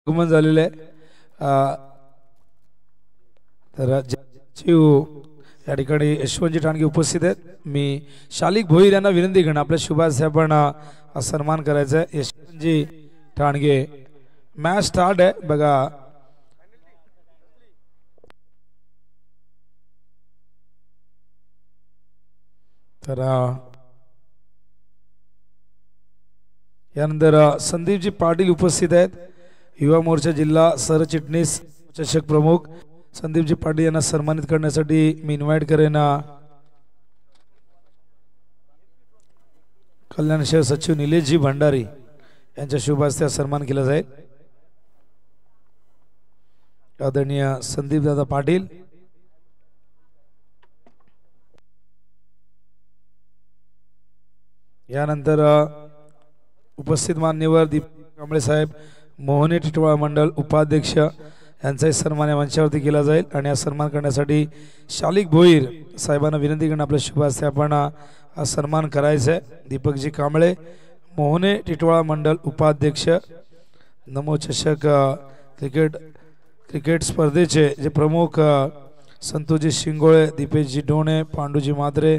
आगमन झालेले आहे. तर सचिव या ठिकाणी यशवंतजी ठाणगे उपस्थित आहेत. मी शालिक भोईर यांना विनंती करणार आपल्या शुभास आपण सन्मान करायचा आहे. यशवंतजी ठाणगे मॅच स्टार्ट आहे बघा. तर यानंतर संदीपजी पाटील उपस्थित आहेत. युवा मोर्चा जिल्हा सरचिटणीस चषक प्रमुख संदीपजी पाटील यांना सन्मानित करण्यासाठी मी इन्व्हाइट करेन कल्याण शहर सचिव निलेशजी भंडारी यांच्या शुभ हस्ते सन्मान केला जाईल. आदरणीय संदीप दादा पाटील यानंतर उपस्थित मान्यवर दीपक कांबळे साहेब मोहने टिटवाळा मंडळ उपाध्यक्ष यांचाही सन्मान या मंचावरती केला जाईल. आणि हा सन्मान करण्यासाठी शालिक भोईर साहेबांना विनंती करणं आपल्या शुभ हस्ते आपण हा सन्मान करायचा आहे. दीपकजी कांबळे मोहने टिटवाळा मंडळ उपाध्यक्ष नमो चषक क्रिकेट स्पर्धेचे जे प्रमुख संतोषजी शिंगोळे दीपेशजी डोणे पांडूजी मात्रे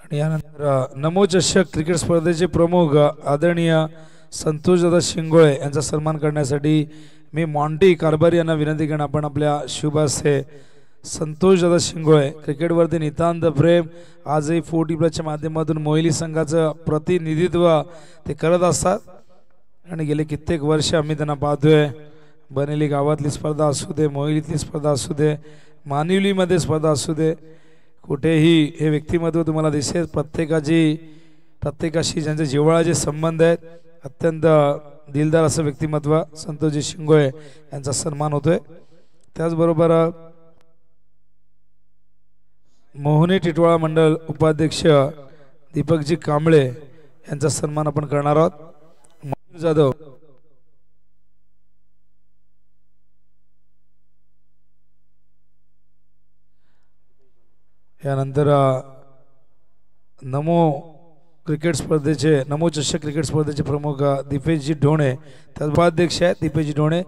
आणि यानंतर नमो चषक क्रिकेट स्पर्धेचे प्रमुख आदरणीय संतोषदादा शिंगोळे यांचा सन्मान करण्यासाठी मी मॉन्टी कारभारी यांना विनंती करणं आपण आपल्या शुभ हस्ते संतोषदादा शिंगोळे क्रिकेटवरती नितांत प्रेम आजही 4T+ माध्यमातून मोहिली संघाचं प्रतिनिधित्व ते करत असतात. आणि गेले कित्येक वर्ष आम्ही त्यांना पाहतोय. बनेली गावातली स्पर्धा असू दे, मोहिलीतली स्पर्धा असू दे, मानिवलीमध्ये स्पर्धा असू दे, कुठेही हे व्यक्तिमत्व तुम्हाला दिसेल. प्रत्येकाशी ज्यांचे जिव्हाळ्याचे संबंध आहेत. अत्यंत दिलदार असं व्यक्तिमत्व संतोषजी शिंगोळे यांचा सन्मान होतोय. त्याचबरोबर मोहने टिटवाळा मंडळ उपाध्यक्ष दीपकजी कांबळे यांचा सन्मान आपण करणार आहोत. मयूर जाधव यानंतर नमो चषक क्रिकेट स्पर्धेचे प्रमुख दीपेशजी ढोणे त्यात उपाध्यक्ष आहेत दीपेशजी ढोणे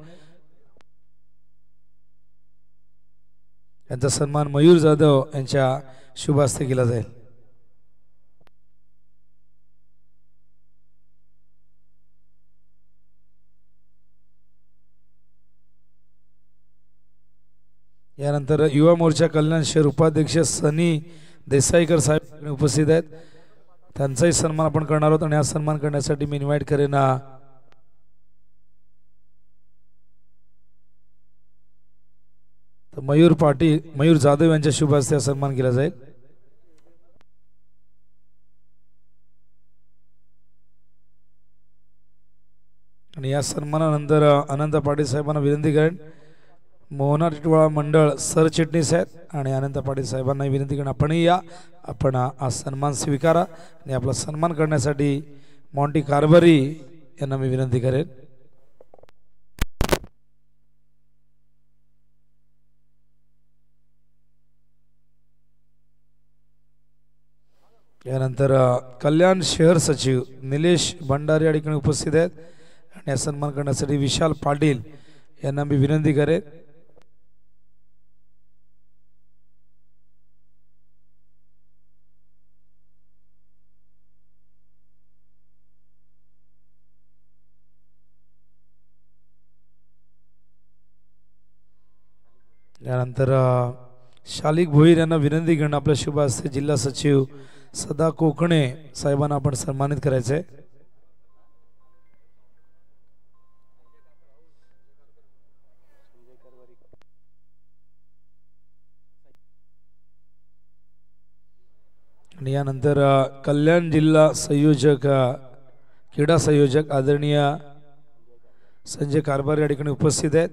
यांचा सन्मान मयूर जाधव यांच्या शुभ हस्ते केला जाईल. यानंतर युवा मोर्चा कल्याण शहर उपाध्यक्ष सनी देसाईकर साहेब उपस्थित आहेत. त्यांचाही सन्मान आपण करणार आहोत. आणि हा सन्मान करण्यासाठी मी इन्व्हाइट करेन मयूर जाधव यांच्या शुभ हस्ते सन्मान केला जाईल. आणि या सन्मानानंतर अनंत पाटील साहेबांना विनंती करेन. मोहना टिटवाळा मंडळ सरचिटणीस आहेत आणि अनंत पाटील साहेबांना विनंती करेन आपणही या, आपण हा सन्मान स्वीकारा. आणि आपला सन्मान करण्यासाठी मॉन्टी कारभारी यांना मी विनंती करेन. यानंतर कल्याण शहर सचिव निलेश भंडारी या ठिकाणी उपस्थित आहेत. आणि हा सन्मान करण्यासाठी विशाल पाटील यांना मी विनंती करेन. यानंतर शालिक भोईर यांना विनंती करणं आपल्या शुभ हस्ते जिल्हा सचिव सदा कोकणे साहेबांना आपण सन्मानित करायचंय. आणि यानंतर कल्याण जिल्हा संयोजक क्रीडा संयोजक आदरणीय संजय कारभार या ठिकाणी उपस्थित आहेत.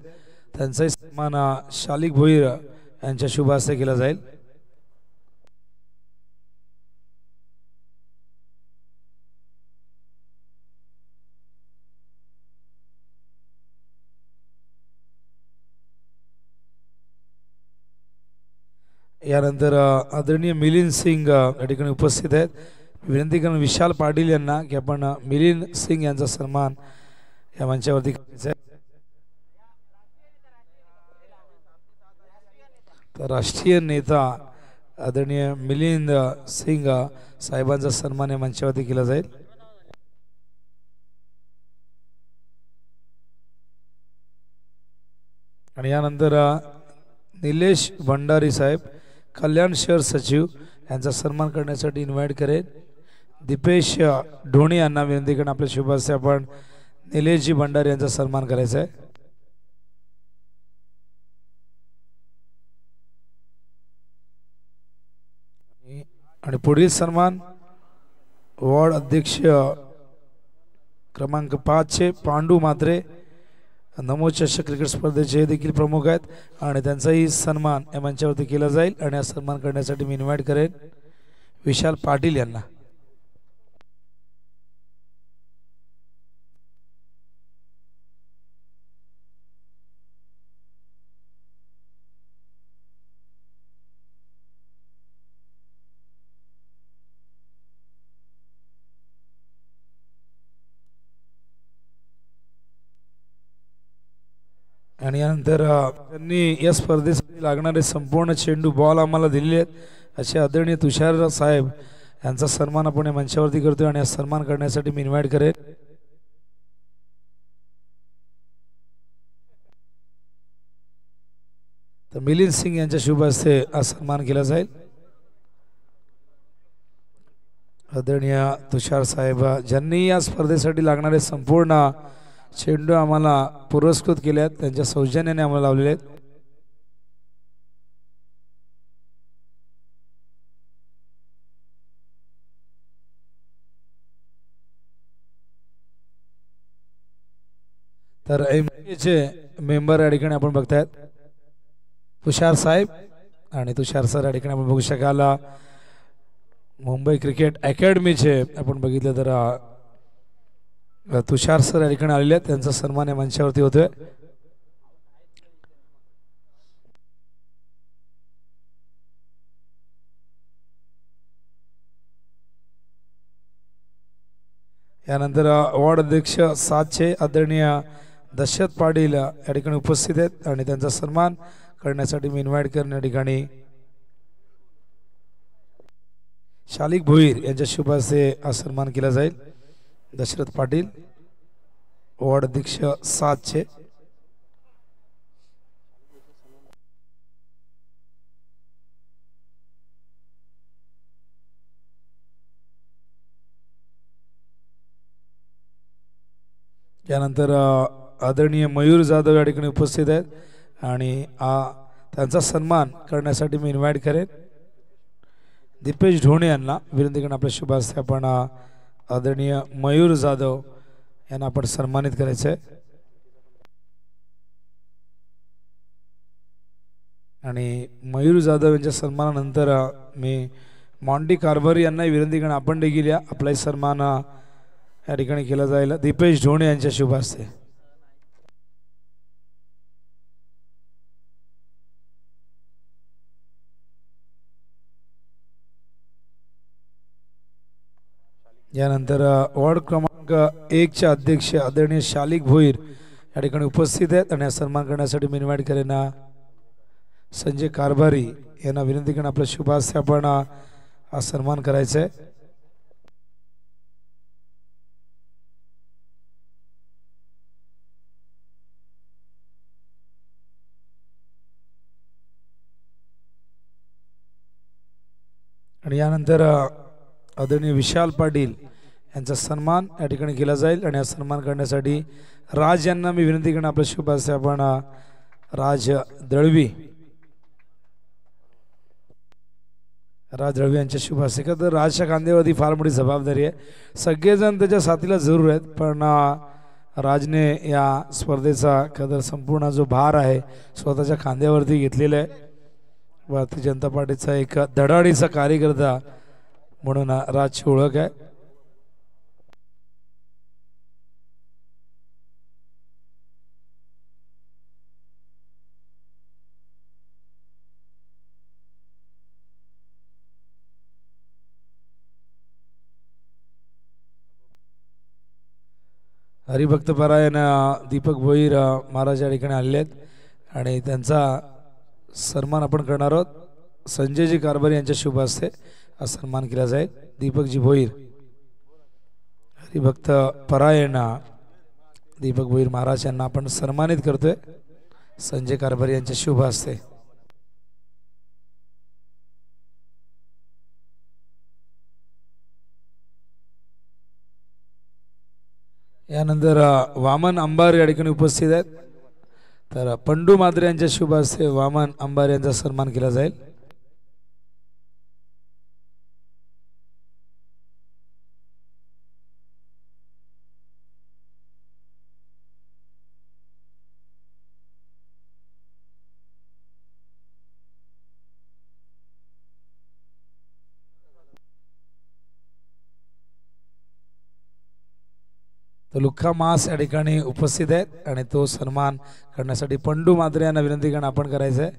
त्यांचाही सन्मान शालिक भोईर यांच्या शुभ हस्ते केला जाईल. यानंतर आदरणीय मिलिंद सिंग या ठिकाणी उपस्थित आहेत. विनंती करून विशाल पाटील यांना की आपण मिलिंद सिंग यांचा सन्मान या मंचावरती करायचा आहे. तर राष्ट्रीय नेता आदरणीय मिलिंद सिंग साहेबांचा सन्मान या मंचावरती केला जाईल. आणि यानंतर निलेश भंडारी साहेब कल्याण शहर सचिव यांचा सन्मान करण्यासाठी इन्व्हाइट करेल. दीपेश ढोणी यांना विनंती करून आपल्या शुभ हस्ते आपण निलेशजी भंडारी यांचा सन्मान करायचा आहे. आणि पुढील सन्मान वॉर्ड अध्यक्ष क्रमांक 5 चे पांडू मात्रे नमो चषक क्रिकेट स्पर्धेचे देखील प्रमुख आहेत आणि त्यांचाही सन्मान या मंचावरती केला जाईल. आणि हा सन्मान करण्यासाठी मी इन्व्हाइट करेन विशाल पाटील यांना. आणि यानंतर त्यांनी या स्पर्धेसाठी लागणारे संपूर्ण चेंडू बॉल आम्हाला दिलेले आहेत असे आदरणीय तुषार साहेब यांचा सन्मान आपण या मंचावरती करतोय. आणि हा सन्मान करण्यासाठी मी इन्व्हाइट करेन तर मिलिंद सिंग यांच्या शुभ हस्ते हा सन्मान केला जाईल. आदरणीय तुषार साहेब ज्यांनी या स्पर्धेसाठी लागणारे संपूर्ण चेंडू आम्हाला पुरस्कृत केले आहेत त्यांच्या सौजन्याने आम्हाला लावलेले आहेत. तर एमपीचे मेंबर या ठिकाणी आपण बघतायत तुषार साहेब. आणि तुषार सर या ठिकाणी आपण बघू शकाल मुंबई क्रिकेट अकॅडमीचे आपण बघितलं तर तुषार सर या ठिकाणी आलेले आहेत. त्यांचा सन्मान या मंचावरती होतोय. यानंतर वॉर्ड अध्यक्ष 7 चे आदरणीय दशरथ पाटील या ठिकाणी उपस्थित आहेत आणि त्यांचा सन्मान करण्यासाठी मी इन्व्हाइट करण्या ठिकाणी शालिक भोईर यांच्या शुभ हस्ते हा सन्मान केला जाईल. दशरथ पाटील वॉर्ड अध्यक्ष 7 चे. यानंतर आदरणीय मयूर जाधव या ठिकाणी उपस्थित आहेत आणि त्यांचा सन्मान करण्यासाठी मी इन्व्हाइट करेन दीपेश ढोणे यांना. विनंती करून आपल्या शुभ हस्ते आपण आदरणीय मयूर जाधव यांना आपण सन्मानित करायचं आहे. आणि मयूर जाधव यांच्या सन्मानानंतर मी मॉन्टी कारभारी यांना विनंती करून आपण देखील या आपलाही सन्मान या ठिकाणी केला जाईल दीपेश ढोणे यांच्या शुभ हस्ते. यानंतर वॉर्ड क्रमांक 1 चे अध्यक्ष आदरणीय शालिक भोईर या ठिकाणी उपस्थित आहेत आणि सन्मान करण्यासाठी मी इन्व्हाइट करेन संजय कारभारी यांना. विनंती करून आपल्या शुभ हस्ते आपण हा सन्मान करायचा आहे. आणि यानंतर आदरणीय विशाल पाटील यांचा सन्मान या ठिकाणी केला जाईल. आणि हा सन्मान करण्यासाठी राज यांना मी विनंती करून आपल्या शुभ हस्ते आपण राज दळवी यांच्या शुभ हस्ते का. तर राजच्या खांद्यावरती फार मोठी जबाबदारी आहे. सगळेजण त्याच्या साथीला जरूर आहेत पण राजने या स्पर्धेचा कदर संपूर्ण जो भार आहे स्वतःच्या खांद्यावरती घेतलेला आहे. भारतीय जनता पार्टीचा एक धडाडीचा कार्यकर्ता म्हणून राजची ओळख आहे. हरिभक्त परायण दीपक भोईर महाराज या ठिकाणी आलेले आहेत आणि त्यांचा सन्मान आपण करणार आहोत। संजयजी कारभारी यांच्या शुभ हस्ते हा सन्मान केला जाईल। दीपकजी भोईर हरिभक्त परायण दीपक भोईर महाराज यांना आपण सन्मानित करतोय संजय कारभारी यांच्या शुभ हस्ते। यानंतर वामन अंबार या ठिकाणी उपस्थित आहेत, तर पंडू मात्रे यांच्या शुभ हस्ते वामन अंबार यांचा सन्मान केला जाईल। तो लुक्का मास या ठिकाणी उपस्थित आहेत आणि तो सन्मान करण्यासाठी पंडू मात्रे यांना विनंती करणं आपण करायचंय।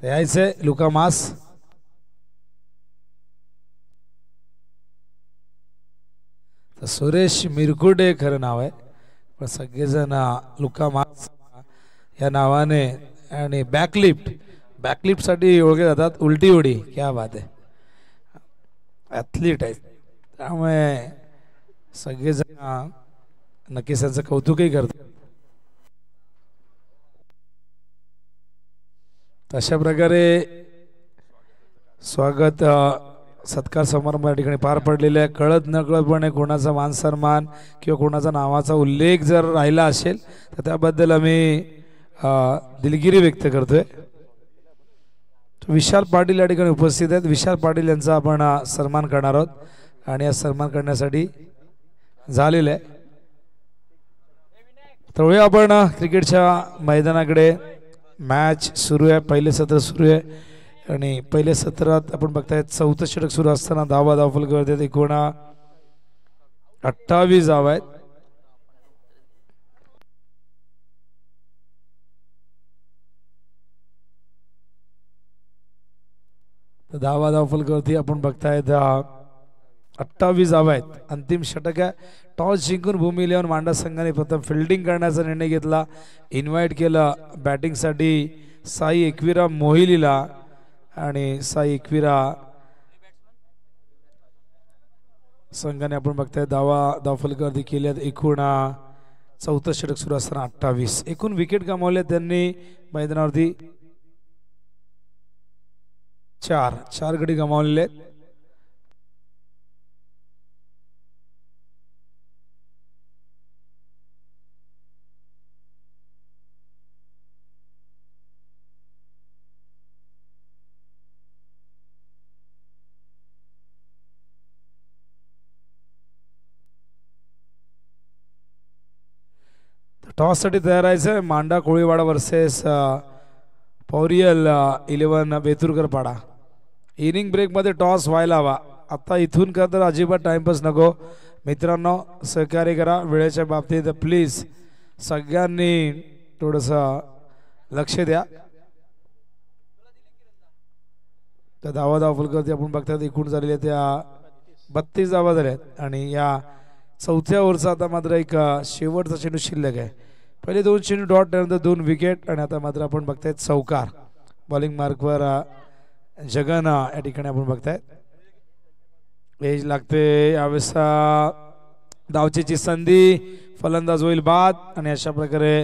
यायचंय लुक्का मास तर सुरेश मिरकुडे खरं नाव आहे, पण सगळेजण लुक्का मास या नावाने आणि बॅकलिफ्ट साठी ओळखले जातात। उलटी उडी क्या बात आहे, ॲथलीट आहेत, त्यामुळे सगळेजण नक्कीच त्यांचं कौतुकही करतात। अशा प्रकारे स्वागत सत्कार समारंभ या ठिकाणी पार पडलेला आहे। कळत नकळतपणे कोणाचा मान सन्मान किंवा कोणाचा नावाचा उल्लेख जर राहिला असेल तर त्याबद्दल आम्ही दिलगिरी व्यक्त करतोय। विशाल पाटील या ठिकाणी उपस्थित आहेत, विशाल पाटील यांचा आपण सन्मान करणार आहोत आणि या सन्मान करण्यासाठी झालेलं आहे। तर आपण क्रिकेटच्या मैदानाकडे मॅच सुरू आहे, पहिले सत्र सुरू आहे आणि पहिल्या सत्रात आपण बघताय चौथं षटक सुरू असताना धावफलक एकूण 28 धावा आहेत। धावफलकावरती आपण बघताय 28 धावा आहेत। अंतिम षटक आहे। टॉस जिंकून भूमी इलेव्हन मांडा संघाने प्रथम फिल्डिंग करण्याचा निर्णय घेतला। इन्व्हाइट केलं बॅटिंगसाठी साई एकविरा मोहिलीला आणि साई एकविरा संघाने आपण बघताय धावफलकावरती केल्यात एकूण चौथं षटक सुरू असताना 28 एकूण विकेट गमावल्या त्यांनी मैदानावरती 4 गडी गमावलेले आहेत। टॉस साठी तयार आहे मांडा कोळीवाडा वर्सेस पौरियल 11 बेतुरकर पाडा। इनिंग ब्रेक मध्ये टॉस व्हायला हवा, आता इथून का तर अजिबात टाइमपास नको मित्रांनो, सहकार्य करा वेळेच्या बाबतीत प्लीज, सगळ्यांनी थोडंसं लक्ष द्या। त्या धावफलकावरती आपण बघतात एकूण झालेल्या त्या 32 धावा झाल्यात आणि या चौथ्या ओव्हरचा आता मात्र एक शेवटचा चेंडू शिल्लक आहे। पहिले 2 चेंडू डॉट त्यानंतर 2 विकेट आणि आता मात्र आपण बघताय चौकार। बॉलिंग मार्कवर जगन या ठिकाणी आपण बघताय एज लागते। यावेळेस धावचेची संधी, फलंदाज होईल बाद आणि अशा प्रकारे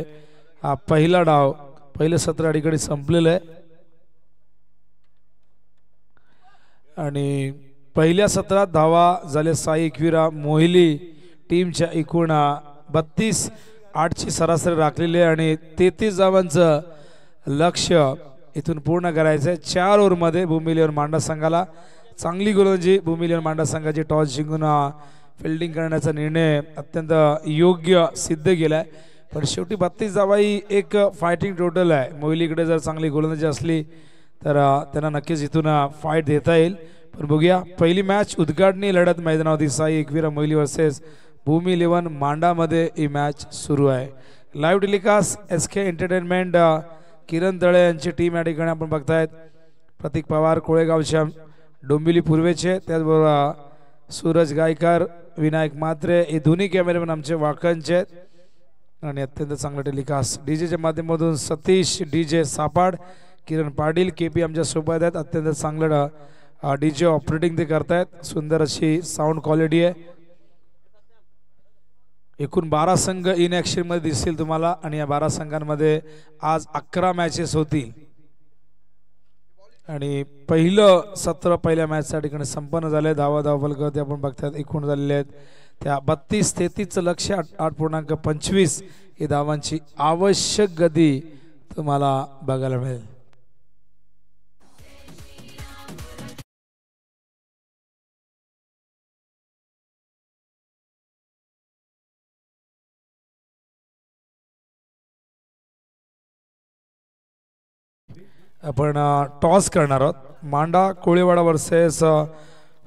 हा पहिला डाव पहिलं सत्र या ठिकाणी संपलेलं आहे आणि पहिल्या सत्रात धावा झाले साई एकविरा मोहिली टीमच्या एकूण 32, 8ची सरासरी राखलेली आहे आणि 33 धावांचं लक्ष्य इथून पूर्ण करायचं आहे। 4 ओव्हरमध्ये भूमी इलेव्हन मांडा संघाला चांगली गोलंदाजी भूमी इलेव्हन मांडा संघाची टॉस जिंकून फिल्डिंग करण्याचा निर्णय अत्यंत योग्य सिद्ध केलाय, पण शेवटी 32 धावा ही एक फायटिंग टोटल आहे। मोहिलीकडे जर चांगली गोलंदाजी असली तर त्यांना नक्कीच इथून फाईट देता येईल, पण बघूया पहिली मॅच उद्घाटनी लढत मैदानावरती साई एकविरा मोहिली वर्सेस भूमी इलेव्हन मांडा मध्ये ही मॅच सुरू आहे। लाईव्ह टेलिकास्ट SK एंटरटेनमेंट किरण तळे यांची टीम या ठिकाणी आपण बघतायत। प्रतीक पवार कोळेगावच्या डोंबिवली पूर्वेचे, त्याचबरोबर सूरज गायकर, विनायक मात्रे हे दोन्ही कॅमेरामॅन आमचे वाळकणचे आहेत आणि अत्यंत चांगला टेलिकास्ट डीजेच्या माध्यमातून सतीश डीजे सापाड, किरण पाटील केपी आमच्या सोबत आहेत. अत्यंत चांगलं डीजे ऑपरेटिंग ते करतायत. सुंदर अशी साऊंड क्वालिटी आहे. एकूण 12 संघ इन ॲक्शन मध्ये दिसतील तुम्हाला आणि या 12 संघांमध्ये आज 11 मॅचेस होतील आणि पहिलं सत्र पहिल्या मॅचच्या ठिकाणी संपन्न झाले. धावफलकावरती आपण बघतात एकूण झालेले आहेत त्या 32-33चं लक्ष्य 8.25 ही धावांची आवश्यक गती तुम्हाला बघायला मिळेल. आपण टॉस करणार आहोत. मांडा कोळीवाडा वर्सेस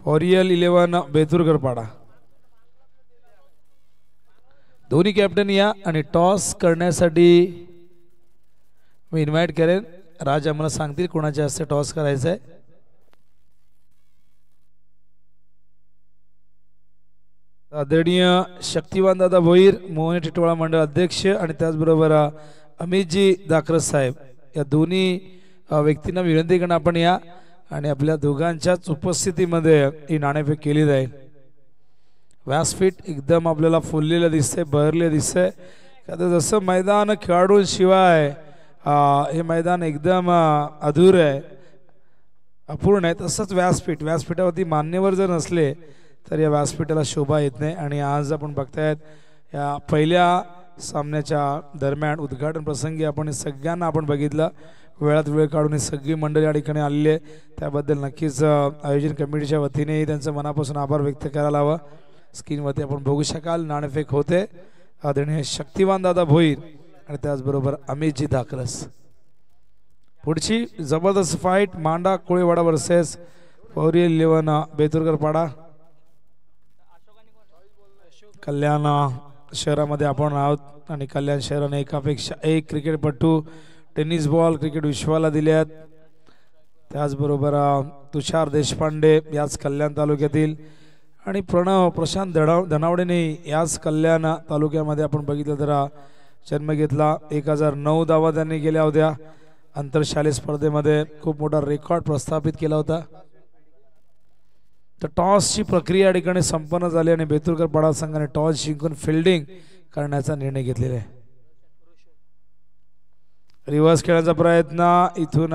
ओरियल 11 बेतुरकर पाडा. दोन्ही कॅप्टन या आणि टॉस करण्यासाठी मी इन्व्हाइट करेन. राज आम्हाला सांगतील कोणाच्या हस्ते टॉस करायचं आहे. आदरणीय शक्तिवान दादा भोईर मोहन टिटवाळा मंडळ अध्यक्ष आणि त्याचबरोबर अमितजी दाखरस साहेब या दोन्ही व्यक्तींना विनंती करणं आपण या आणि आपल्या दोघांच्याच उपस्थितीमध्ये ही नाणेफेक केली जाईल. व्यासपीठ एकदम आपल्याला फुललेलं दिसतंय, बहरले दिसतंय. जसं मैदान खेळाडूंशिवाय हे मैदान एकदम अधूर आहे, अपूर्ण आहे, तसंच व्यासपीठावरती मान्यवर जर नसले तर या व्यासपीठाला शोभा येत नाही. आणि आज आपण बघतायत या पहिल्या सामन्याच्या दरम्यान उद्घाटन प्रसंगी आपण सगळ्यांना आपण बघितलं. वेळात वेळ काढून ही सगळी मंडळी या ठिकाणी आलेली आहे. त्याबद्दल नक्कीच आयोजन कमिटीच्या वतीने त्यांचं मनापासून आभार व्यक्त करायला हवं. स्क्रीनवरती आपण बघू शकाल नाणेफेक होते. आदरणीय शक्तिवान दादा भोईर आणि त्याचबरोबर अमितजी धाकरस. पुढची जबरदस्त फाईट मांडा कोळीवाडा वर्सेस ओरियल 11 बेतुरकर पाडा. कल्याण शहरामध्ये आपण आहोत आणि कल्याण शहराने एकापेक्षा एक क्रिकेटपटू टेनिस बॉल क्रिकेट विश्वाला दिले आहेत. त्याचबरोबर तुषार देशपांडे याच कल्याण तालुक्यातील आणि प्रशांत धनावडेने याच कल्याण तालुक्यामध्ये आपण बघितलं तर जन्म घेतला. 1009 धावा त्यांनी केल्या होत्या. आंतरशालेय स्पर्धेमध्ये खूप मोठा रेकॉर्ड प्रस्थापित केला होता. तर टॉसची प्रक्रिया या ठिकाणी संपन्न झाली आणि बेतुरकर पाडा संघाने टॉस जिंकून फिल्डिंग करण्याचा निर्णय घेतलेला आहे. रिव्हर्स खेळण्याचा प्रयत्न, इथून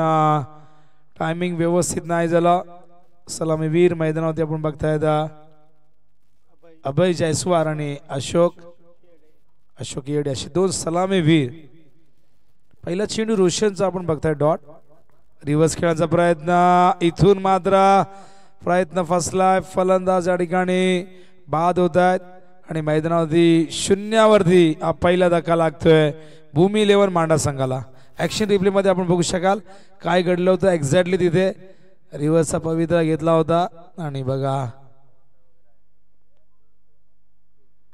टायमिंग व्यवस्थित नाही झाला. सलामीवीर मैदानावरती आपण बघतायत अभय जयस्वार आणि अशोक येडे असे दोन सलामीवीर. पहिला चेंडू रोशनचा आपण बघताय डॉट. रिव्हर्स खेळण्याचा प्रयत्न, इथून मात्र प्रयत्न फसलाय. फलंदाज या ठिकाणी बाद होत आहेत आणि मैदानावरती शून्यावरती पहिला धक्का लागतोय भूमी 11 मांडा संघाला. ऍक्शन रिप्ले मध्ये आपण बघू शकाल काय घडलं होतं एक्झॅक्टली. तिथे रिव्हर्सचा पवित्रा घेतला होता आणि बघा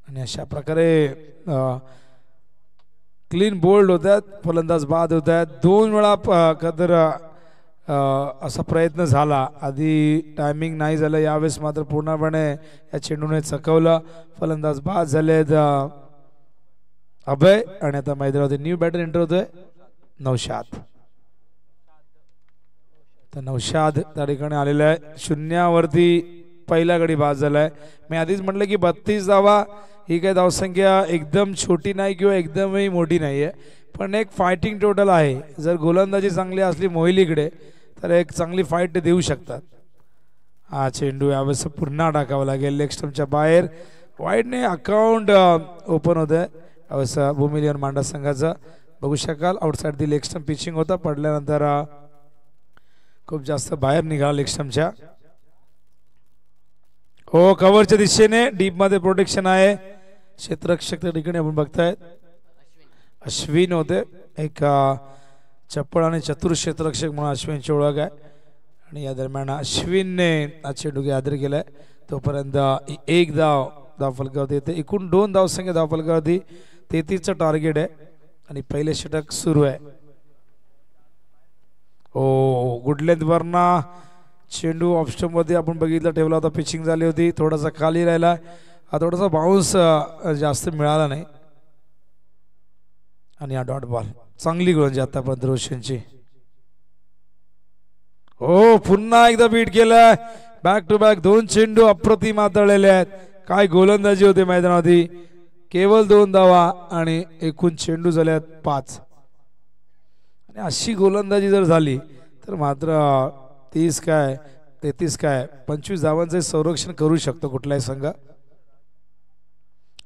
आणि अशा प्रकारे क्लीन बोल्ड होतात. फलंदाज बाद होत आहेत. 2 वेळा कदर असा प्रयत्न झाला. आधी टायमिंग नाही झालं, यावेळेस मात्र पूर्णपणे या चेंडूने चकवलं. फलंदाज बाद झालेत अभय आणि आता मैदानावरती न्यू बॅटर एंटर होतोय नौशाद. तर नौशाद त्या ठिकाणी आलेला आहे. शून्यावरती पहिला गडी बाद झालाय. मी आधीच म्हटलं की 32 धावा ही काही धावसंख्या एकदम छोटी नाही किंवा एकदमही मोठी नाही आहे, पण एक फायटिंग टोटल आहे. जर गोलंदाजी चांगली असली मोहिलीकडे तर एक चांगली फाईट ते देऊ शकतात. हा चेंडू यावेळेस पुन्हा टाकावा लागेल लेग स्टंपच्या बाहेर. वाईडने अकाउंट ओपन होत आहे यावेळेस भूमी 11 मांडा संघाचं. बघू शकाल outside the leg stump pitching होता. पडल्यानंतर खूप जास्त बाहेर निघाला लेग स्टंपच्या. हो कव्हरच्या दिशेने डीप मध्ये प्रोटेक्शन आहे. क्षेत्ररक्षक त्या ठिकाणी आपण बघतायत अश्विन होते. एक चप्पळ आणि चतुर क्षेत्ररक्षक म्हणून अश्विनची ओळख आहे आणि या दरम्यान अश्विनने हा चेंडू आदर केलाय. तोपर्यंत एक धाव फलकावरती येते. एकूण 2 धावसंख्या धावफलकावरती 33चं टार्गेट आहे आणि पहिले षटक सुरू आहे. ओ गुड लेंथ वरना चेंडू ऑफस्टंपमध्ये आपण बघितलं ठेवला होता, पिचिंग झाली होती, थोडासा खाली राहिला, थोडासा बाउन्स जास्त मिळाला नाही आणि हा डॉट बॉल. चांगली गोलंदाजी आतापर्यंत रोशनची. हो पुन्हा एकदा बीट केलाय, बॅक टू बॅक 2 चेंडू अप्रतिम हाताळलेले आहेत. काय गोलंदाजी होते मैदानामध्ये, केवळ 2 धावा आणि एकूण चेंडू झाल्यात 5. आणि अशी गोलंदाजी जर झाली तर मात्र 30 काय 33 काय 25 धावांचे संरक्षण करू शकतो कुठलाही संघ.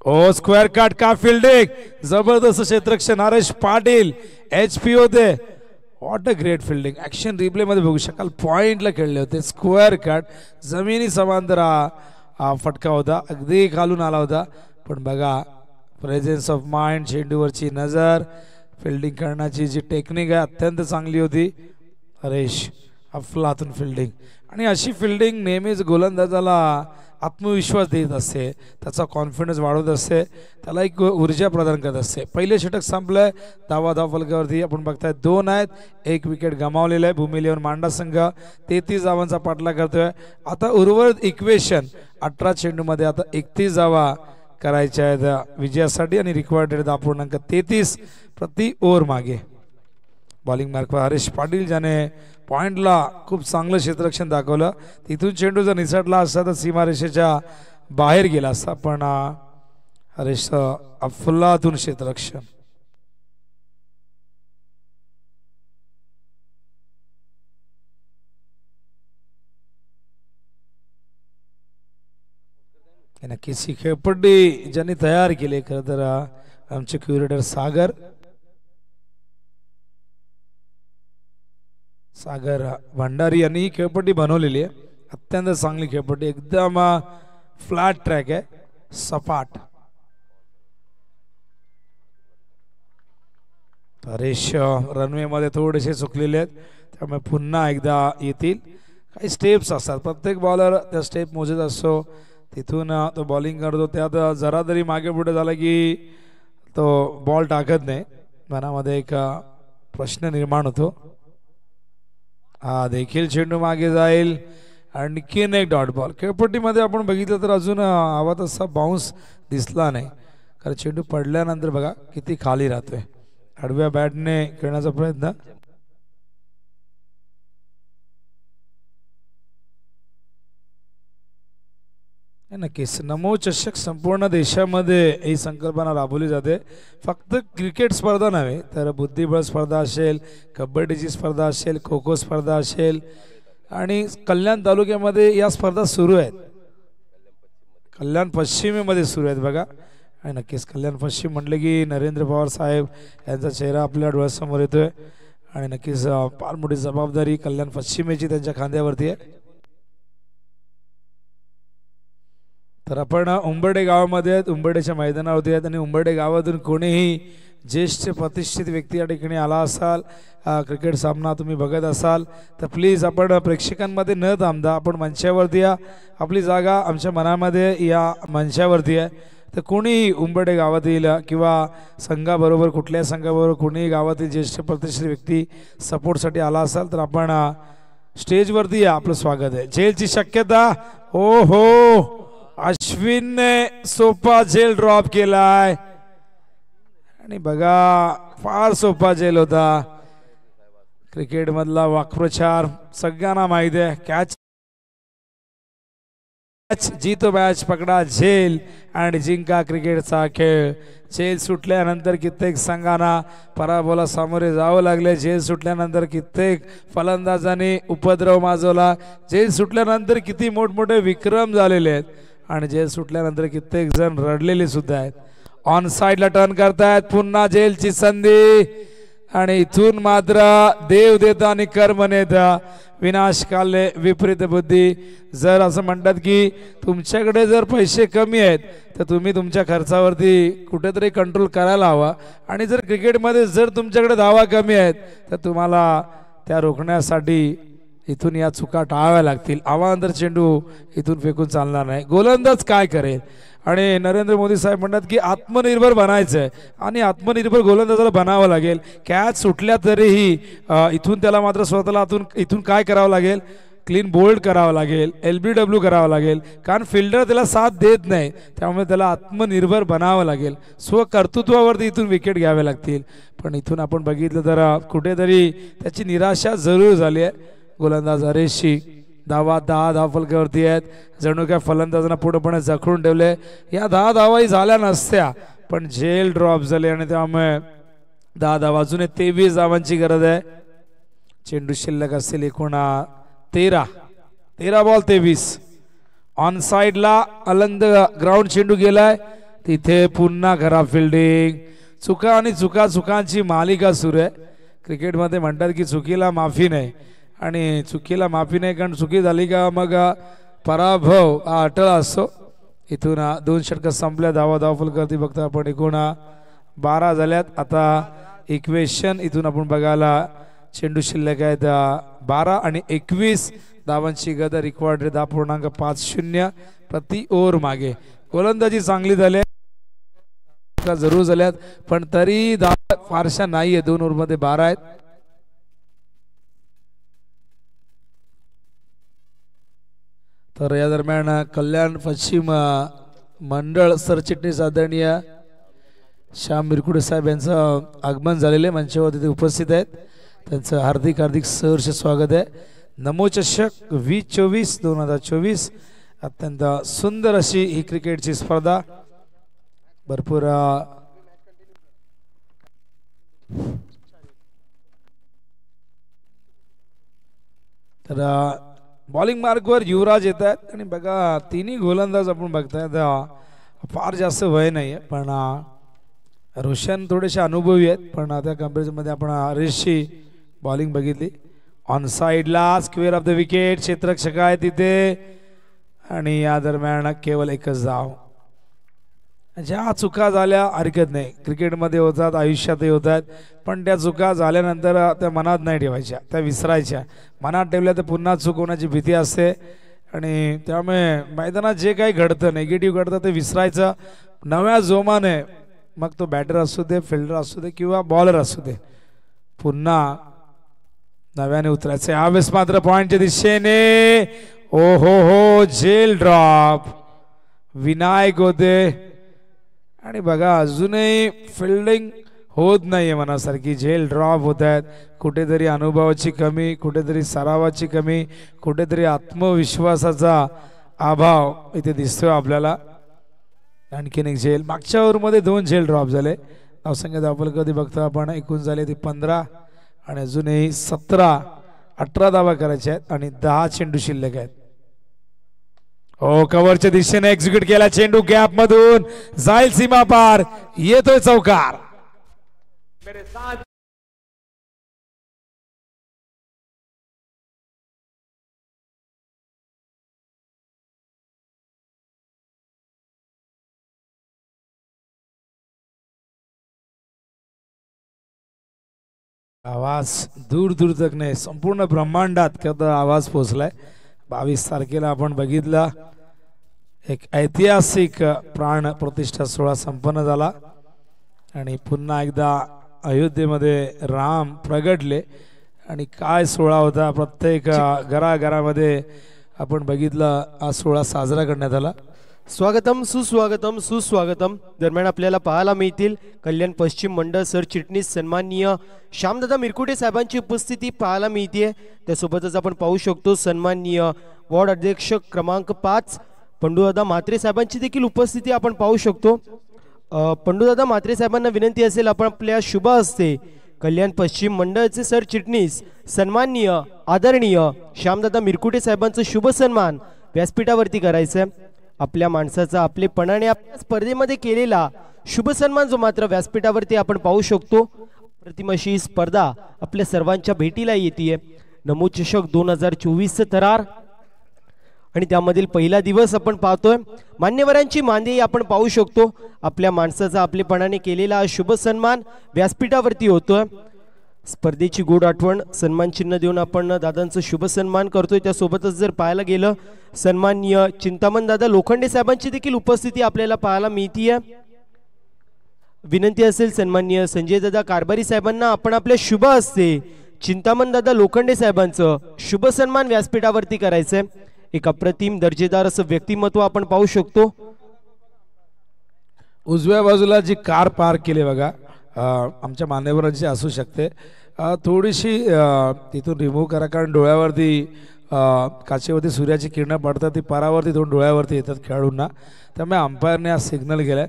ओ स्क्वेअर कट का फिल्डिंग, जबरदस्त क्षेत्ररक्षण हरेश पाटील HP होते. What a great fielding. Action replay मध्ये बघू शकाल, पॉइंटला खेळले होते, स्क्वेअर कट जमिनी समांतर हा फटका होता, अगदी खालून आला होता. पण बघा प्रेझेन्स ऑफ माइंड, चेंडूवरची नजर, फिल्डिंग करण्याची जी टेक्निक आहे अत्यंत चांगली होती. हरेश अफलातून फिल्डिंग, आणि अशी फिल्डिंग नेहमीच गोलंदाजाला आत्मविश्वास देत असते, त्याचा कॉन्फिडन्स वाढवत असते, त्याला एक ऊर्जा प्रदान करत असते. पहिले षटक संपलंय, धावा फलकावरती आपण बघताय 2 आहेत, 1 विकेट गमावलेला आहे. भूमी लेव्हन मांडा संघ 33 धावांचा पाठलाग करतोय. आता उर्वरित इक्वेशन 18 चेंडूमध्ये आता 31 धावा करायच्या आहेत विजयासाठी आणि रिक्वायर्ड 10.33 प्रति ओव्हर मागे. बॉलिंग मार्क हरेश पाटील ज्याने पॉइंटला खूप चांगलं क्षेत्ररक्षण दाखवलं. तिथून चेंडू जर निसटला असता तर सीमारेषेच्या बाहेर गेला असता, पण हरेश अफलातून क्षेत्ररक्षण. नक्कीच ही खेळपट्टी ज्यांनी तयार केली खरं तर आमचे क्युरेटर सागर भंडारी यांनी ही खेळपट्टी बनवलेली आहे. अत्यंत चांगली खेळपट्टी, एकदम फ्लॅट ट्रॅक आहे, सपाट. हरेश रनवे मध्ये थोडेसे चुकलेले आहेत, त्यामुळे पुन्हा एकदा येतील. काही स्टेप्स असतात, प्रत्येक बॉलर त्या स्टेप मोजत असतो, तिथून तो बॉलिंग करतो. त्यात जरा तरी मागे पुढे झाला की तो बॉल टाकत नाही, मनामध्ये एक प्रश्न निर्माण होतो. हा देखील चेंडू मागे जाईल, आणखीन एक डॉट बॉल. खेळपट्टीमध्ये आपण बघितलं तर अजून हवा तसा बाउन्स दिसला नाही, कारण चेंडू पडल्यानंतर बघा किती खाली राहतोय. आडव्या बॅटने खेळण्याचा प्रयत्न. नक्कीच नमो चषक संपूर्ण देशामध्ये ही संकल्पना राबवली जाते. फक्त क्रिकेट स्पर्धा नव्हे तर बुद्धिबळ स्पर्धा असेल, कबड्डीची स्पर्धा असेल, खो खो स्पर्धा असेल, आणि कल्याण तालुक्यामध्ये या स्पर्धा सुरू आहेत. कल्याण पश्चिमेमध्ये सुरू आहेत बघा. आणि नक्कीच कल्याण पश्चिम म्हटले की नरेंद्र पवार साहेब यांचा चेहरा आपल्या डोळ्यासमोर येतोय, आणि नक्कीच फार मोठी जबाबदारी कल्याण पश्चिमेची त्यांच्या खांद्यावरती आहे. तर आपण उंबर्डे गावामध्ये आहेत, उंबर्डेच्या मैदानावरती आहेत, आणि उंबर्डे गावातून कोणीही ज्येष्ठ प्रतिष्ठित व्यक्ती या ठिकाणी आला असाल, क्रिकेट सामना तुम्ही बघत असाल तर प्लीज आपण प्रेक्षकांमध्ये न थांबता आपण मंचावरती या. आपली जागा आमच्या मनामध्ये या मंचावरती आहे. तर कोणीही उंबर्डे गावातील किंवा संघाबरोबर कुठल्याही संघाबरोबर कोणीही गावातील ज्येष्ठ प्रतिष्ठित व्यक्ती सपोर्टसाठी आला असाल तर आपण स्टेजवरती या, आपलं स्वागत आहे. झेलची शक्यता, हो हो अश्विनने सोपा झेल ड्रॉप केलाय, आणि बघा फार सोपा झेल होता. क्रिकेट मधला वाक्प्रचार सगळ्यांना माहिती आहे, कॅच जीतो मॅच पकडा झेल आणि जिंका क्रिकेटचा खेळ. झेल सुटल्यानंतर कित्येक संघांना पराभवाला सामोरे जावं लागले. झेल सुटल्यानंतर कित्येक फलंदाजांनी उपद्रव माजवला. झेल सुटल्यानंतर किती मोठमोठे विक्रम झालेले आहेत, आणि झेल सुटल्यानंतर कित्येक जण रडलेले सुद्धा आहेत. ऑन साइडला टर्न करतायत, पुन्हा झेलची संधी, आणि इथून मात्र देव देता आणि कर्म नेता. विनाश काले विपरीत बुद्धी. जर असं म्हणतात की तुमच्याकडे जर पैसे कमी आहेत तर तुम्ही तुमच्या खर्चावरती कुठेतरी कंट्रोल करायला हवा, आणि जर क्रिकेटमध्ये जर तुमच्याकडे धावा कमी आहेत तर तुम्हाला त्या रोखण्यासाठी इथून या चुका टाळाव्या लागतील. अवांतर चेंडू इथून फेकून चालणार नाही. गोलंदाज काय करेल, आणि नरेंद्र मोदी साहेब म्हणतात की आत्मनिर्भर बनायचं आहे, आणि आत्मनिर्भर गोलंदाजाला बनावं लागेल. कॅच सुटल्या तरीही इथून त्याला मात्र स्वतःला इथून काय करावं लागेल, क्लीन बोल्ड करावा लागेल, LBW करावा लागेल, कारण फिल्डर त्याला साथ देत नाही, त्यामुळे त्याला आत्मनिर्भर बनावं लागेल. स्वकर्तृत्वावरती इथून विकेट घ्यावे लागतील. पण इथून आपण बघितलं तर कुठेतरी त्याची निराशा जरूर झाली आहे. गोलंदाज हरेशची धावा 10 धावफलकावरती आहेत. जणू काय फलंदाजांना पूर्णपणे जखडून ठेवले. या 10 धावाही झाल्या नसत्या, पण झेल ड्रॉप झाले आणि त्यामुळे 10 धावा, अजून 23 धावांची गरज आहे. चेंडू शिल्लक असतील एकूण 13 बॉल 23. ऑन साइडला अलंद ग्राउंड चेंडू गेलाय, तिथे पुन्हा खराब फिल्डिंग. चुका आणि चुकांची मालिका सुरू आहे. क्रिकेटमध्ये म्हणतात की चुकीला माफी नाही, आणि चुकीला माफी नाही, कारण चुकी झाली का मग पराभव हा अटळ असतो. इथून 2 षटकं संपल्या. धावफलकावरती बघता आपण एकूण 12 झाल्यात. आता इक्वेशन इथून आपण बघायला चेंडू शिल्लक आहेत 12 आणि 21 धावांची गद. रिक्वायर्ड 10.50 प्रति ओव्हर मागे. गोलंदाजी चांगली झाली जरूर झाल्यात, पण तरी धावा फारशा नाहीये. 2 ओव्हरमध्ये 12 आहेत. तर या दरम्यान कल्याण पश्चिम मंडळ सरचिटणीस आदरणीय श्याम मिरकुडे साहेब यांचं आगमन झालेले मंचावर तिथे उपस्थित आहेत. त्यांचं हार्दिक सहर्ष स्वागत आहे. नमो चषक 2024 अत्यंत सुंदर अशी ही क्रिकेटची स्पर्धा. भरपूर तर बॉलिंग मार्कवर युवराज येत आहेत आणि बघा तिन्ही गोलंदाज आपण बघतायत फार जास्त वय नाही आहे, पण रोशन थोडेसे अनुभवी आहेत. पण त्या कंपॅरिझनमध्ये आपण हरेशची बॉलिंग बघितली. ऑन साइडला स्क्वेअर ऑफ द विकेट, क्षेत्ररक्षक आहे तिथे, आणि या दरम्यान केवळ एकच धाव. ज्या चुका झाल्या हरकत नाही, क्रिकेटमध्ये होतात, आयुष्यातही होतात, पण त्या चुका झाल्यानंतर त्या मनात नाही ठेवायच्या, त्या विसरायच्या. मनात ठेवल्या तर पुन्हा चूक होण्याची भीती असते, आणि त्यामुळे मैदानात जे काही घडतं नेगेटिव्ह घडतं ते विसरायचं. नव्या जोमाने, मग तो बॅटर असू दे, फिल्डर असू दे किंवा बॉलर असू दे, पुन्हा नव्याने उतरायचं. यावेळेस मात्र पॉइंटच्या दिशेने ओ हो झेल ड्रॉप. विनायक होते आणि बघा अजूनही फिल्डिंग होत नाहीये मनासारखी. झेल ड्रॉप होत आहेत. कुठेतरी अनुभवाची कमी, कुठेतरी सरावाची कमी, कुठेतरी आत्मविश्वासाचा अभाव इथे दिसतोय आपल्याला. आणखीन एक झेल. मागच्या ओव्हरमध्ये 2 झेल ड्रॉप झाले. धावसंख्या धावफलकावरती बघता आपण एकूण झाले ते 15, आणि अजूनही 18 धावा करायच्या आहेत आणि 10 चेंडू शिल्लक आहेत. हो, कव्हरच्या दिशेने एक्झिक्यूट केला चेंडू, गॅप मधून जाईल सीमा पार, येतोय चौकार. आवाज दूर दूर तक नाही, संपूर्ण ब्रह्मांडात कदा आवाज पोहोचलाय. 22 तारखेला आपण बघितला एक ऐतिहासिक प्राण प्रतिष्ठा सोहळा संपन्न झाला, आणि पुन्हा एकदा अयोध्येमध्ये राम प्रगटले. आणि काय सोहळा होता. प्रत्येक घराघरामध्ये आपण बघितलं हा सोहळा साजरा करण्यात आला. स्वागतम सुस्वागतम. दरम्यान आपल्याला पाहायला मिळतील कल्याण पश्चिम मंडळ सरचिटणीस सन्माननीय श्यामदादा मिरकुटे साहेबांची उपस्थिती पाहायला मिळते. त्यासोबतच आपण पाहू शकतो सन्माननीय वॉर्ड अध्यक्ष क्रमांक 5 पंडूदादा म्हात्रे साहेबांची देखील उपस्थिती आपण पाहू शकतो. पंडूदादा म्हात्रे साहेबांना विनंती असेल आपण आपल्या शुभ हस्ते कल्याण पश्चिम मंडळचे सरचिटणीस सन्माननीय आदरणीय श्यामदादा मिरकुटे साहेबांचं शुभ सन्मान व्यासपीठावरती करायचं. आपल्या माणसाचा आपलेपणाने आपल्या स्पर्धेमध्ये केलेला शुभ सन्मान जो मात्र व्यासपीठावरती आपण पाहू शकतो. प्रतिमशी स्पर्धा आपल्या सर्वांच्या भेटीला येते. नमो चषक 2024 थरार, आणि त्यामधील पहिला दिवस आपण पाहतोय. मान्यवरांची मांदेही आपण पाहू शकतो. आपल्या माणसाचा आपलेपणाने केलेला शुभ सन्मान व्यासपीठावरती होतोय. स्पर्धेची गोड आठवण सन्मान चिन्ह देऊन आपण दादांचं शुभ सन्मान करतोय. त्यासोबतच जर पाहायला गेलं सन्माननीय चिंतामण दादा लोखंडे साहेबांची देखील उपस्थिती आपल्याला पाहायला मिळतीये. विनंती असेल सन्माननीय संजय दादा कारभारी साहेबांना आपण आपल्या शुभ हस्ते चिंतामण दादा लोखंडे साहेबांचं शुभ सन्मान व्यासपीठावरती करायचंय। एक अप्रतिम दर्जेदार असं व्यक्तिमत्व आपण पाहू शकतो। उजव्या बाजूला जी कार पार्क केली बघा, आमच्या मान्यवरांची असू शकते, थोडीशी तिथून रिमूव्ह करा, कारण डोळ्यावरती काचेवरती सूर्याची किरणं पडतात, ती पारावरती दोन डोळ्यावरती येतात खेळाडूंना, त्यामुळे अंपायरने आज सिग्नल केलाय।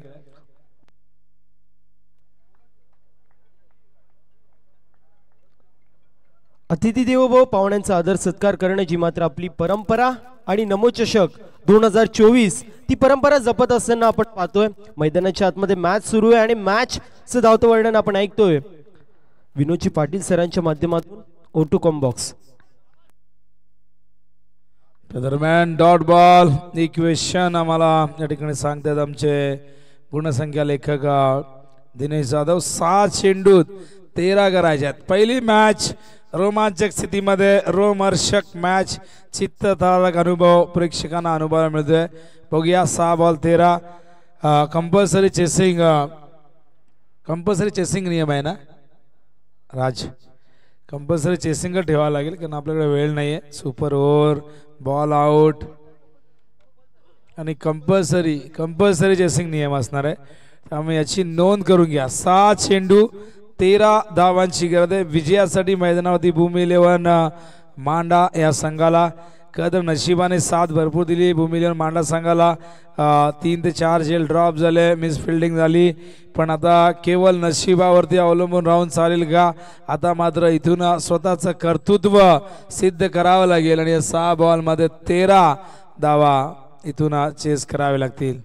अतिथी देवो भव, पाहुण्यांचा आदर सत्कार करणे जी मात्र आपली परंपरा आणि नमो चषक 2024 ती परंपरा जपत असताना आपण पाहतोय मैदानाच्या आतमध्ये मॅच सुरू आहे आणि मॅचचं धावतं वर्णन आपण ऐकतोय विनोदजी पाटील सरांच्या माध्यमातून O2 कॉम्बॉक्स। दरम्यान डॉट बॉल इक्वेशन आम्हाला या ठिकाणी सांगतात आमचे गुणसंख्या लेखक दिनेश जाधव। 7 चेंडूत 13 करायच्यात। पहिली मॅच रोमांचक स्थितीमध्ये रोमहर्षक मॅच, चित्तथरारक अनुभव प्रेक्षकांना अनुभवायला मिळतोय। बघूया 6 बॉल 13, कंपल्सरी चेसिंग नियम आहे ना राज, कंपल्सरी चेसिंग ठेवावं लागेल कारण आपल्याकडे वेळ नाहीये। सुपर ओव्हर, बॉल आउट आणि कंपल्सरी चेसिंग नियम असणार आहे, त्यामुळे याची नोंद करून घ्या। 7 चेंडू 13 धावांची गरज आहे विजयासाठी मैदानावरती भूमी 11 मांडा या संघाला। कदम नशिबाने 7 भरपूर दिली भूमी 11 मांडा संघाला। 3 ते 4 झेल ड्रॉप झाले, मिस फिल्डिंग झाली, पण आता केवळ नशिबावरती अवलंबून राहून चालेल का? आता मात्र इथून स्वतःचं कर्तृत्व सिद्ध करावं लागेल आणि 6 बॉलमध्ये 13 धावा इथून चेस करावे लागतील।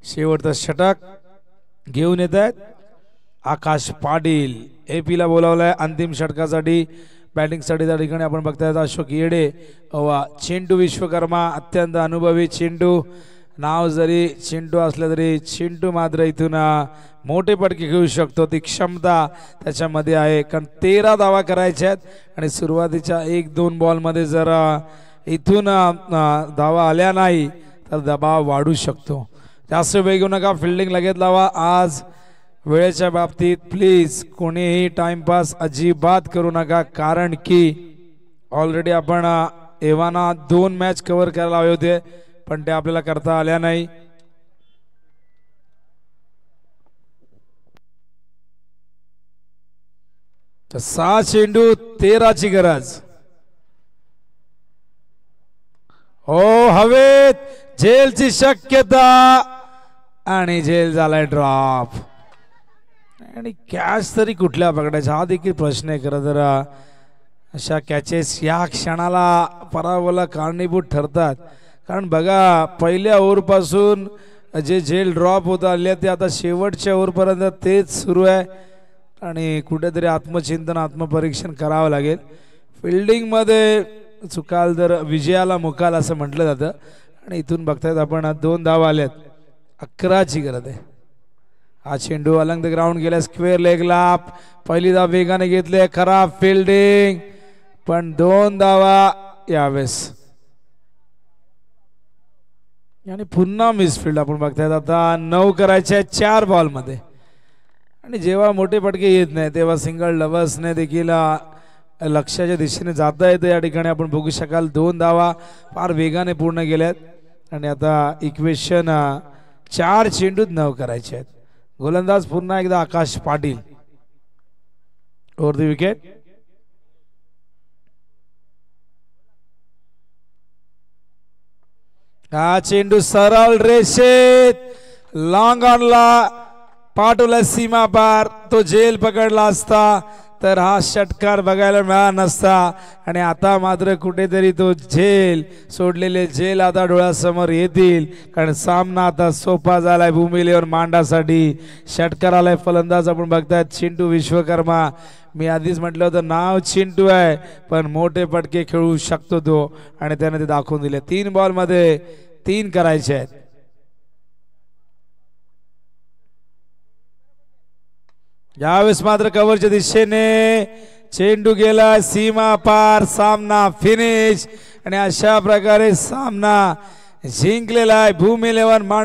शेवटचं षटक घेऊन येत आहेत आकाश पाटील। एपीला बोलावलंय अंतिम षटकासाठी, बॅटिंगसाठी त्या ठिकाणी आपण बघतायत अशोक येडे वा चिंटू विश्वकर्मा, अत्यंत अनुभवी चिंटू। नाव जरी चिंटू असलं तरी चिंटू मात्र इथून मोठे पटके घेऊ शकतो, ती क्षमता त्याच्यामध्ये आहे, कारण 13 धावा करायच्या आहेत आणि सुरुवातीच्या 1-2 बॉलमध्ये जर इथून धावा आल्या नाही तर दबाव वाढू शकतो। जास्त वेळ घेऊ नका, फिल्डिंग लगेच लावा। आज वेळेच्या बाबतीत प्लीज कोणीही टाइमपास अजिबात करू नका, कारण की ऑलरेडी आपण एव्हाना 2 मॅच कव्हर करायला हवे होते पण ते आपल्याला करता आल्या नाही। तर 6 चेंडू 13 ची गरज। हो हवेत झेलची शक्यता आणि झेल झालाय ड्रॉप आणि कॅच तरी कुठल्या पकडायचा हा देखील प्रश्न आहे। खरं तर अशा कॅचेस या क्षणाला पराभवाला कारणीभूत ठरतात, कारण बघा पहिल्या ओव्हरपासून जे झेल ड्रॉप होत आले ते आता शेवटच्या ओव्हरपर्यंत तेच सुरू आहे आणि कुठेतरी आत्मचिंतन आत्मपरीक्षण करावं लागेल। फिल्डिंगमध्ये चुकाल तर विजयाला मुकाल असं म्हटलं जातं आणि इथून बघतायत आपण 2 धावा आल्यात, 11 ची गरज आहे। हा चेंडू अलंग द ग्राउंड गेला स्क्वेअर लेगला, पहिली धाव वेगाने घेतले, खराब फिल्डिंग पण 2 धावा यावेळेस आणि पुन्हा मिसफिल्ड आपण बघतायत। आता 9 करायचे 4 बॉलमध्ये आणि जेव्हा मोठे पटके येत नाही तेव्हा सिंगल डबल्सने देखील लक्ष्याच्या दिशेने जाता येतं। या ठिकाणी आपण बघू शकाल 2 धावा फार वेगाने पूर्ण केल्यात आणि आता इक्वेशन 4 चेंडूत 9 करायचे आहेत। गोलंदाज पुन्हा एकदा आकाश पाटील ओव्हर द विकेट। हा चेंडू सरळ रेषेत लॉंग ऑनला पाठवला सीमा पार, तो झेल पकडला असता तर हा षटकार बघायला मिळाला नसता आणि आता मात्र कुठेतरी तो झेल सोडलेले झेल आता डोळ्यासमोर येतील, कारण सामना आता सोपा झालाय भूमी 11 मांडासाठी। षटकार आलाय, फलंदाज आपण बघतायत चिंटू विश्वकर्मा। मी आधीच म्हटलं होतं नाव चिंटू आहे पण मोठे पटके खेळू शकतो तो आणि त्याने ते दाखवून दिले। 3 बॉलमध्ये 3 करायचे आहेत। यावेळेस मात्र कव्हरच्या दिशेने चेंडू गेला सीमा पार, सामना फिनिश आणि अशा प्रकारे सामना जिंकलेला आहे भूमी 11